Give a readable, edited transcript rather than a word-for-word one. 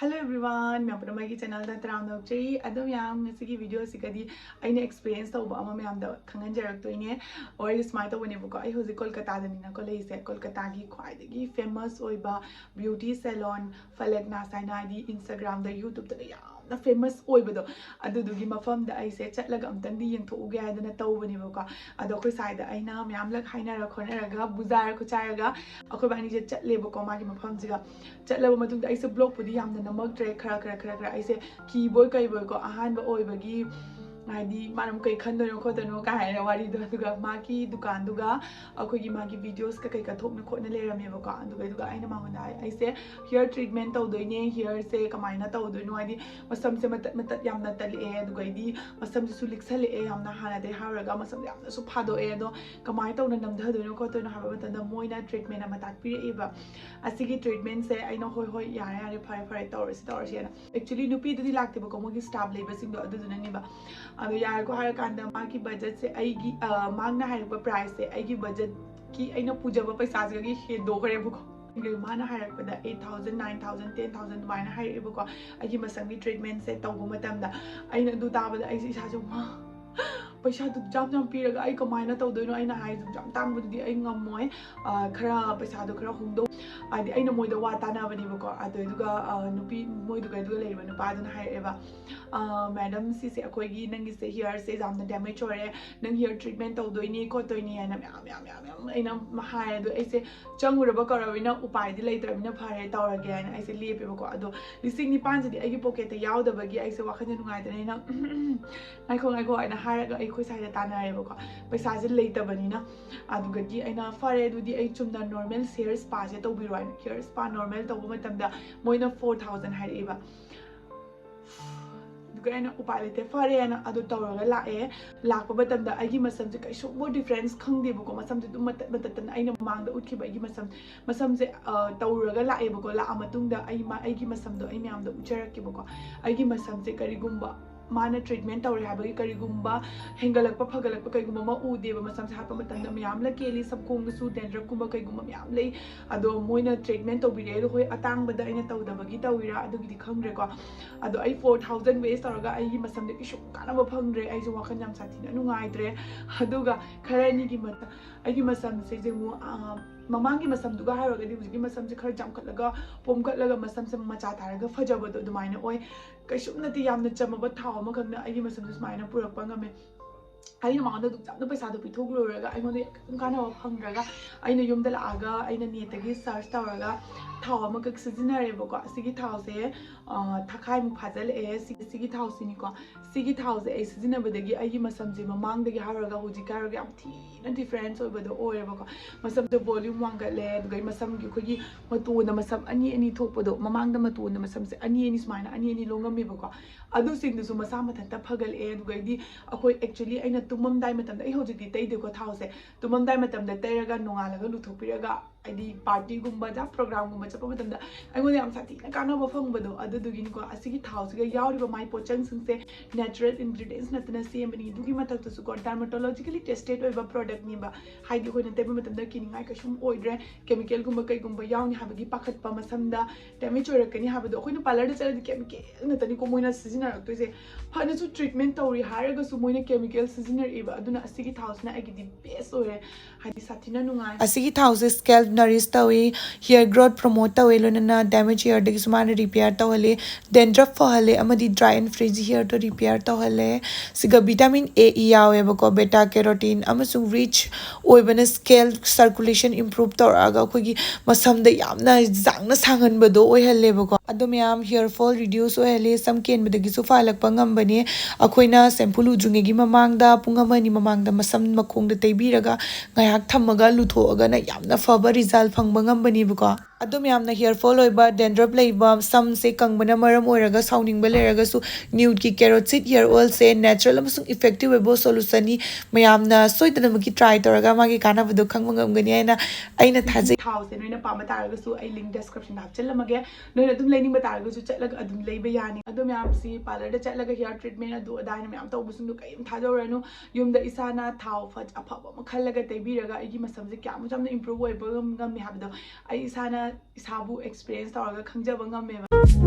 Hello everyone, मैं अपना Mikey channel दा तराम नौकरी अदम याम नसी की वीडियो सिकदी आइने एक्सपीरियंस तो बामा मैं आमदा खंगन जरक तो इन्हें और इस माइट तो बने बुका आई होज़ी कोलकाता दनिना कोले इसे कोलकाता की ख्वाइदगी फेमस ओइबा ब्यूटी सैलून फलक नासाइना दी इंस्टाग्राम दा यूट्यूब दा याम फेमस ओइबदो अदुदुगी मफम दा आइसे चटलग अमतंग दी यंथोगे आदना तौबनी बुका अदो कोई साइड आइना म्याम लग हाइना रखोने रगा बुजार खुचारगा अखोय बानी जे चटले बुको मागी मफम जिगा चटलब मतुंग दा आइसे ब्लॉग पुदी यामना नमक खरा ऐसे कीबोय कईबोय को अहानबा ओइबगी हाइदी मानम कई खंदनो खोतनो का है वारी दुगा माकी दुकान दुगा अखोगी माकी वीडियोस का कई कथोकन खोटने लेरमेबो का दुगा आइना मांगना ऐसे हेयर ट्रीटमेंट तौदोइने हेयर से कमाइना तौदोइनो हाइदी मसम से मत यामना तले दुगैदी मसम से लिक्सले यामना हाना दे हारगा मसम यामना सु फादोए अदो कमाइ तौना नमधदोइनो खोतनो हाबा मतंदा मोइना ट्रीटमेंट अमा ताकपिरेबा असिगी ट्रीटमेंट से आइना होय होय यारे फरे तौरसी एक्चुअली नुपी दुदी लागतेबो को मोगी स्टाफ लेबा सिंगो अदुदुननिबा अदो यार को हर कांदा माकी बजट से आईगी मांगना हाइरबा प्राइस से आईगी बजट की आइना पूजबा पैसा से हेदो खरेबको माना हाइरकपदा 8000 9000 10000 दुमाइना हाइरेबको आईगी मसंगी ट्रीटमेंट से तौबो मतमदा आइना दु ताबदा आइसी इसाजो पैसा जाम पीरगा आई कमाइना तौदोइनो आइना हाइजु जाम तांगबदुदी आई ngमोय खरा पैसा दो खरा हुंदो आदि आइना मोइदा वा तानाबनिबको अदुगा नुपी मोइदुगा लेरिबा नुपादुना हाइरेबा मैडम सिसे अखोइगी नंगी से हेयर से जामना डैमेज होरे नंग हेयर ट्रीटमेंट तौदोइनी खोतोइनी आइना म्याम आइना हाइ अदु आइसे चंगुरबा करविना उपायदि लेत्रबिना फारे तौरगे आइना आइसे लेपेबको अदो लिसिंग निपान जदि आइगी पॉकेट यावदबगी आइसे वाखन नुगाइदनेना नाइखो आइना हारगा अखोई साइड तानारेबको पैसा जे लेतबनिना अदुगदी आइना फारे अदुदी आई चुमना नॉर्मल हेयर स्पा जे तौबिरो आइना हेयर स्पा नॉर्मल तौबो मतमदा मोइना 4000 हाइरेबा दुगैना उपाय लेते फारे आना अदु तौरगा लाए लाको मतमदा आइगी मसम जे कैसो मो डिफरेंस खंगदेबको मसम जे दुम मततन आइना मांगदा उठखिबा आइगी मसम जे तौरगा लाएबको ला मतुंगदा आइगी मसमदो आई म्यामदा उचरकेबको आइगी मसम जे करिगुंबा माना ट्रीटमेंट तौरे हाबगी करिगुंबा हेंगलकपा फगलकपा कईगुंबा मा उदेबा मसम से हापा मतंदा म्याम लकेली सब कोंगसु डेंड्रफ कुंबा कईगुंबा म्याम लई अदो मोइना ट्रीटमेंट तौबिरे दो होय अतांगबदा आइना तौदबगी तौइरा अदुगिदि खंग्रेको अदो आई 4000 वेस्ट तौरगा आइगी मसम दे किशु कानाबा फंग्रे आइजो वाखन याम साथिना नुगाइद्रे अदुगा खरानिगी मत आइगी मसम से जेमु ममांगी मसम दुगा हारगदी हुजिगी मसम से खर जामखलगा पोमखलगा मसम से मचा थारगा फजबदो दुमाइना ओय कैसुमनति यामना चमबा थाव अमखगना आइगी मसम से सुमाइना पुरकपा ngame आइना मांगदा दुजामना पैसा दो पिथोगलोरगा आइमोदे काना फंग्रगा आइना युमदा लागा आइना नेटगी सर्च तौरगा थाव अमक सिजिनारेबको सिगी थाव से थखाइ मु फाजल ए सिगी थाव सिनिको सिगी थाव से ए सिजिनाबदगी आइगी मसम जे ममांगदगी हारगा हुजि कारगा याम थीना डिफरेंस ओइबदो ओइरेबको मसम दो वॉल्यूम वांगले दुगै मसम गी खोगी मतोना मसम अनि थोपदो ममांगदा मतोना मसम से अनि सुमाइना अनि लोंगमेबको अदु सिंगदुसु मसा मथंता फगल ए दुगैदी अखोय एक्चुअली आइना तुममदाइ मतंदा आई होजिकि तैदेको थाव से तुममदाइ मतंदा तैरगा नोंगालगा लुथोपिरगा आइदी पार्टी गुंबा जा प्रोग्राम गुंबा चपा मतंदा आइगोन याम साथीना कानाबा फंगबदो अदुदुगिनिको असिगी थावसिगा यावरिबा माइ पोचंग सिंगसे नेचुरल इंग्रेडिएंट्स नतना सेमबनी दुगी मथक्तसु को डर्मेटोलॉजिकली टेस्टेड ओइबा प्रोडक्ट निबा हाइदी होइना तेबा मतंदा किनिंगाइ कसुम ओइद्रे केमिकल गुंबा कै गुंबा यावनि हाबगी पाखतपा मसमदा डैमेज ओइरकनी हाबदो अखोइना पार्लर दा चलदि केमिकल नतनी को मोइना सिजिनारक्तोइसे फनसु ट्रीटमेंट तौरी हारगसु मोइना केमिकल सिजिनारइबा अदुना असिगी थावसना आइगिदि बेस्ट ओइरे हाइदी साथीना नुंगाइ असिगी थावसे स्कैल्प नरिश तवे हेयर ग्रोथ प्रमोट तवे लोनना डैमेज हेयर दगी सुमान रिपेयर तवले डेंड्रफ फहले अमदी ड्राई एंड फ्रिजी हेयर तो रिपेयर तवले सिगा विटामिन ए ई यावेबको बेटा कैरोटीन अमसुंग रिच ओइबना स्कैल्प सर्कुलेशन इंप्रूव तौरगा खोगी मसमदा यामना जांगना सांगनबदो ओइहलेबको अदोमयाम हेयर फॉल रिड्यूस ओइहले सम केनबदगी सुफालकपा ngambane अखोइना शैम्पू लुजुंगेगी ममांगदा पुंगमनी ममांगदा मसम मखोंगदा तैबीरगा ngayak thamaga luthoga na yamna faba result phangba ngambani buko adum yamna hair fall oiba dandruff leiba sam se kangbana maram oiraga sounding ba leraga su NEUD ki carrot seed hair oil se natural amasung effective webo solution ni mayamna soidana maki try toraga magi kana badu khangba ngamgani aina thajai house noina pama taraga su ai link description da hapchalamage noina adum learning ba taraga su chatlaga adum leiba yani adum yam si parlor da chatlaga hair treatment adu adana mayam tawbusung du kaim thajoranu yumda isana thaw faj afaba makhallaga tebiraga aigi masamje kyamu jamna improve oiba ngam habdo ai isana isabu experience taraga khangjaba ngam